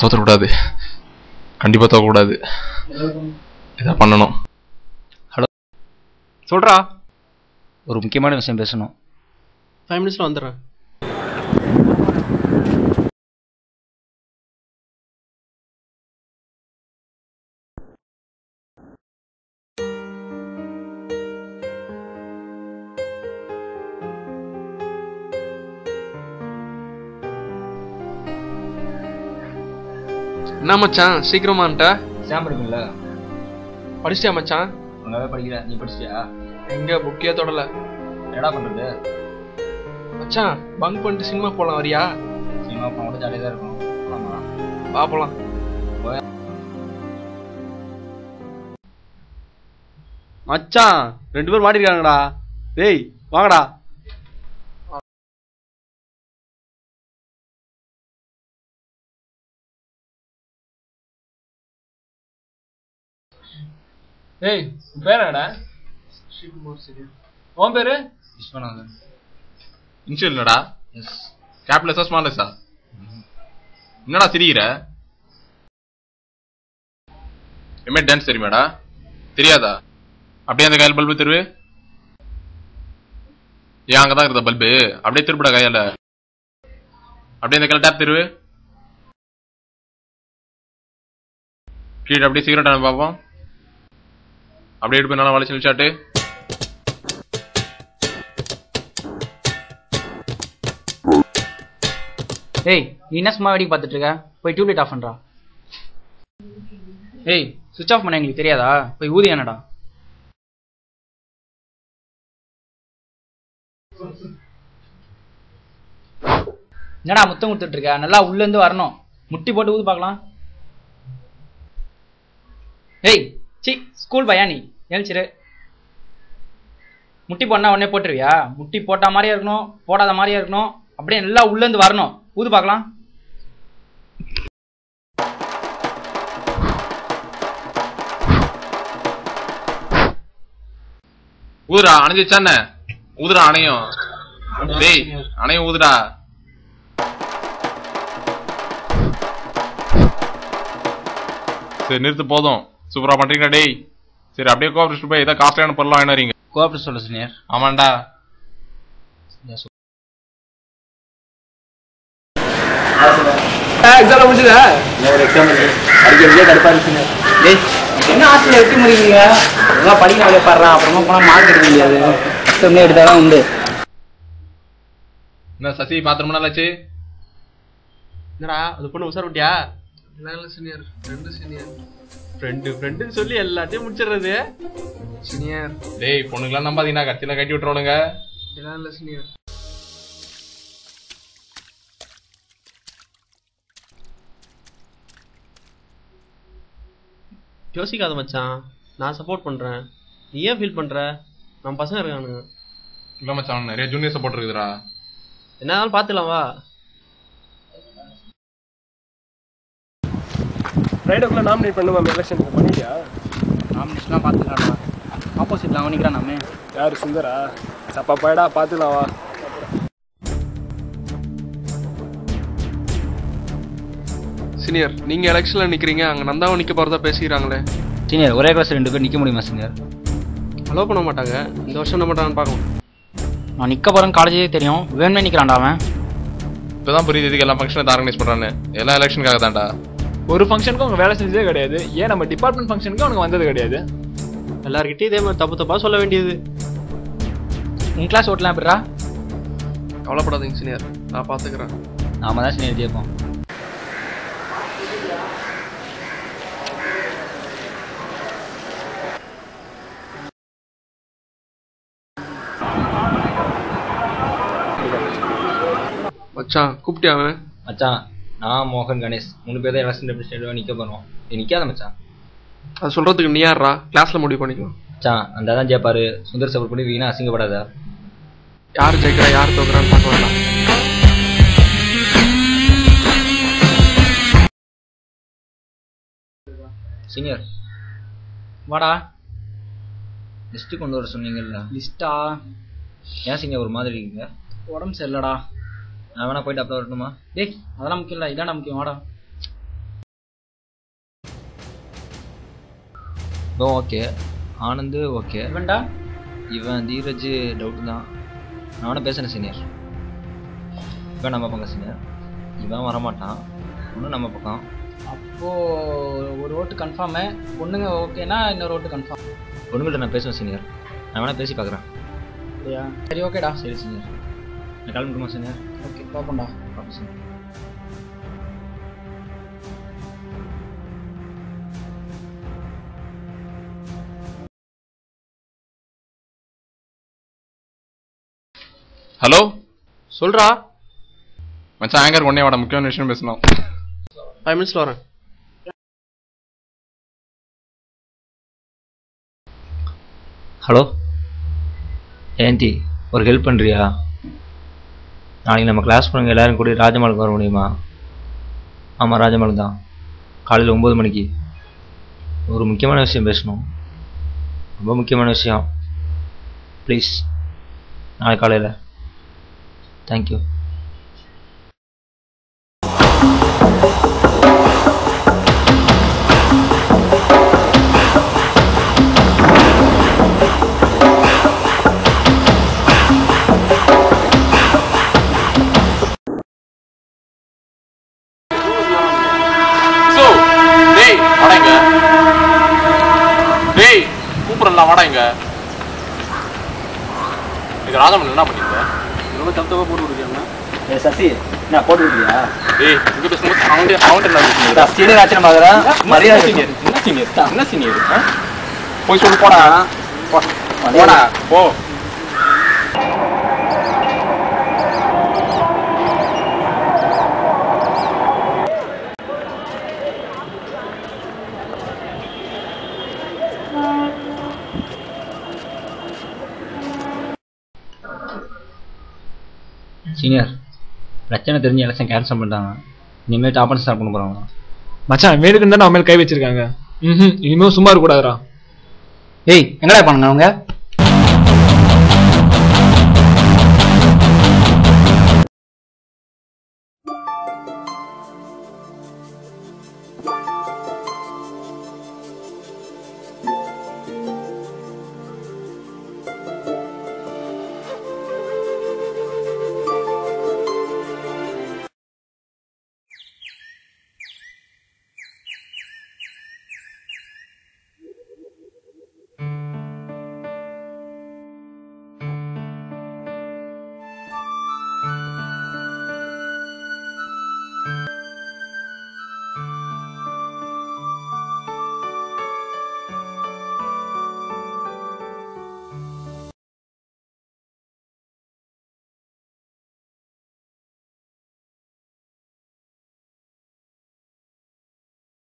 தோற்றக்கூடாது, கண்டிப்பாக தோற்கக்கூடாது. இதை பண்ணணும். ஹலோ சொல்கிறா. ஒரு முக்கியமான விஷயம் பேசணும். 5 minutes வந்துடுறேன். என்ன மச்சான் சீக்கிரமான்ட்ட? எக்ஸாம் இருக்குல்ல, படிச்சிட்டியா மச்சான்? நல்லாவே படிக்கல. நீ படிச்சிட்டியா? எங்க புக்கே தொடல. என்னடா பண்றது? மச்சான் பங்க் பண்ணிட்டு சினிமா போலாம், வரியா? சினிமா போனா கூட ஜாலியாக தான் இருக்கும். ஆமா பாப்பலாம். மச்சான் 2 பேர் மாட்டிருக்காங்கடா. டேய் வாங்கடா. ஏய் உன் பேர் என்னடா? உன் பேரு? விஸ்வநாதன். இன்ஷியல் இல்லடா, கேப்லெஸ்ஸா ஸ்மால்லெஸ்ஸா? என்னடா சிரிக்கிற? எம்ஏ டான்ஸ் தெரியுமாடா? தெரியாதா? அப்படியே அந்த கையில் பல்பு திருவு. ஏன் அங்கதான் இருந்த பல்பு? அப்படியே திருப்பிடா கையால. அப்படியே அந்த கையில் டேப் திருவு. கீழே அப்படியே சிகரெட் பார்ப்போம். அப்படியே எடுப்பு நல்லா வளைச்சு நிச்சாட்டு. ஏய் நீ என்ன சும்மா வேடிக்கை பார்த்துட்டு இருக்க? போய் டியூப்லைட் ஆஃப் பண்றா. ஏய் சுவிட்ச் ஆஃப் பண்ண எங்களுக்கு தெரியாதா? போய் ஊதி என்னடா. என்னடா முத்தம் கொடுத்துட்டு இருக்க? நல்லா உள்ள இருந்து வரணும். முட்டி போட்டு ஊது பார்க்கலாம். ஏய் சி ஸ்கூல் பையா நீ எழுச்சிரு. முட்டி போடனா உடனே போட்டுருவியா? முட்டி போட்ட மாதிரியா இருக்கணும், போடாத மாதிரியா இருக்கணும். அப்படியே நல்லா உள்ள இருந்து வரணும். ஊது பார்க்கலாம். ஊதுடா, அணைஞ்சிச்சானே? ஊதுடா அணையும். டேய் அணையும் ஊதுடா. சரி நிறுத்து, போதும். சூப்பரா பண்றீங்களா டேய்? சரி அப்படியே கோஆபரேஷன் போய் ஏதாவது காஸ்ட்லியான பொருளாக வாங்கினீங்க. கோஆபரேட் சொல்ல சீனியர். ஆமாண்டா. எக்ஸாம் முடிஞ்சதா? ஒரு எக்ஸாம் இருக்கு, படிக்கிறதே கடுப்பா இருக்குங்க. டேய் என்ன ஆசிரியர் எப்படி முடியுங்க? அதெல்லாம் படிக்க வேலையை பாடுறான், அப்புறமா போனா மார்க் எடுக்க முடியாது. எக்ஸாம்லேயே எடுத்தாதான் உண்டு. என்ன சசி பாத்திரமா நல்லாச்சு? என்னடா அது பொண்ணு உசார் விட்டியா? இல்லை சீனியர், ஃப்ரெண்டுன்னு சொல்லி எல்லாத்தையும் முடிச்சிடுறது சீனியர். டேய் பொண்ணுங்களாம் நம்பாதீங்கன்னா கட்சியில கட்டி விட்டுறோனுங்க. இல்லை சீனியர். யோசிக்காத மச்சான், நான் சப்போர்ட் பண்றேன். நீ ஏன் ஃபீல் பண்ற? நம்ம பசங்க இருக்கானுங்க. இல்ல மச்சான், நிறைய ஜூனியர் சப்போர்ட் இருக்குதுடா. என்னாலும் பாத்துக்கலாம் வா. ஃப்ரைடேக்குள்ள நாமினேட் பண்ணுமா எலெக்ஷனுக்கு? பண்ணிட்டியா? நாமினேஷன்லாம் பார்த்துக்கலாம்டா. ஆப்போசிட்ல அவன் நிற்கிறான். நம்ம யார் சுந்தரா? சப்பா பாயடா, பார்த்துக்கலாம் வா. சீனியர் நீங்க எலெக்ஷன்ல நிக்கிறீங்க, அங்க நந்தாவும் நிக்க போறதா பேசிக்கிறாங்களே. சீனியர் ஒரே கிளாஸ் 2 பேர் நிற்க முடியுமா சீனியர்? அலோவ் பண்ண மாட்டாங்க. இந்த வருஷம் என்ன பண்றான்னு பார்க்கலாம். நான் நிற்க போகிறேன் காலேஜே தெரியும். வேணுமே நிற்கிறான்டா அவன். இப்பதான் புரியுது இதுக்கு எல்லா ஃபங்க்ஷனும் ஆர்கனைஸ் பண்றான்னு. எல்லா எலெக்ஷனுக்காக தான்டா. ஒரு ஃபங்க்ஷனுக்கு அவங்க வேலை செஞ்சதே கிடையாது. ஏன் நம்ம டிபார்ட்மெண்ட் ஃபங்க்ஷனுக்கு அவனுக்கு வந்தது கிடையாது. எல்லார்கிட்டயும் இதே மாதிரி தப்பா சொல்ல வேண்டியது. உன் கிளாஸ் ஓட்டலாம் எப்படிரா? கவலைப்படாதீங்க சீனியர், நான் பாத்துக்கிறேன். நாம தான் சீனியர் ஜெயிப்போம். மச்சான் கூப்பிட்டியா? அவன் மச்சான் நான் மோகன் கணேஷ் 3 பேர் தான் எலெக்ஷன் ரெப்ரஸன்டேட்டிவா நிற்க போகிறோம். நீ நிற்காத மச்சான். அது சொல்றதுக்கு நீ யாரா? கிளாஸ்ல முடிவு பண்ணிக்கலாம். மச்சான் அந்த தான் ஜெயிப்பாரு. சுந்தர் சப்போர்ட் பண்ணி வீணா அசிங்கப்படாத. யார் ஜெயிக்கிறா யார் தோக்குறான்னு பார்க்க வேண்டாம். சீனியர் வாடா. லிஸ்ட்டு கொண்டு வர சொன்னீங்கல்ல. லிஸ்ட்டா? ஏன் சீனியர் ஒரு மாதிரி இருக்கீங்க? உடம்பு சரியில்லடா. நான் வேணா போயிட்டு அப்புறம் வரணுமா? டேய் அதெல்லாம் முக்கியம் இல்லை, இதான்டா முக்கியம். வாடா. ஓகே. ஆனந்து ஓகே. இவன்டா இவன் தீரஜ் டவுட் தான். நான் அவனை பேசுகிறேன் சீனியர். இவன் நம்ம பக்கம் சீனியர். இவன் வரமாட்டான். இன்னும் நம்ம பக்கம். அப்போது ஒரு ஓட்டு கன்ஃபார்மு. பொண்ணுங்க ஓகேனா இன்னொரு ஓட்டு கன்ஃபார்ம். பொண்ணுங்கள்ட்ட நான் பேசுவேன் சீனியர். நான் வேணா பேசி பார்க்குறேன். அப்படியா? சரி ஓகேடா. சரி சீனியர். நான் கிளம்பிட்டுமா சீனியர்? ஓகே பார்ப்போம்டா. பார்ப்போம் சீனியர். ஹலோ சொல்றா. மச்சான் ஆங்கர் ஒன்னே வாடா, முக்கியமான விஷயம் பேசணும். 5 மினிட்ஸ்ல வரேன். ஹலோ ஏன்டி, ஒரு ஹெல்ப் பண்ணுறியா? நாளைக்கு நம்ம கிளாஸ் பண்ணுங்க எல்லோரும் கூட ராஜமாலுக்கு வர முடியுமா? ஆமாம் ராஜமால் தான். காலையில் 9 மணிக்கு ஒரு முக்கியமான விஷயம் பேசணும். ரொம்ப முக்கியமான விஷயம். ப்ளீஸ் நாளைக்கு காலையில். தேங்க்யூ. டேய் வாடாங்க. டேய் கூப்பிடலாம் வாடாங்க. இது ராஜமன் என்ன பண்ணிருக்க? ரொம்ப தப்பு போட்டு கொடுக்குறாங்க. சசி நான் போட்டு விடுறியா? டேய் இங்க பேசும்போது அவன்கிட்ட என்ன பேசுறீங்க? சீனியர் ஆச்சரியம் பார்க்குறேன். மரியாதை சீனியர் என்ன சீனியர் என்ன சீனியர்? போய் சொல்லு போடா. போடா போ. சீனியர் பிரச்சனை தெரிஞ்சு எலெக்ஷன் கேன்சல் பண்ணிட்டாங்க. இனிமேல் டாப்பன் ஸ்டார்ட் பண்ண போகிறாங்க. மச்சான் மேலுக்கு தான் அவன் மேல் கை வச்சிருக்காங்க. இனிமேல் சும்மா இருக்கக்கூடாதுடா. ஏய் எங்கடா பண்ணுங்க அவங்க?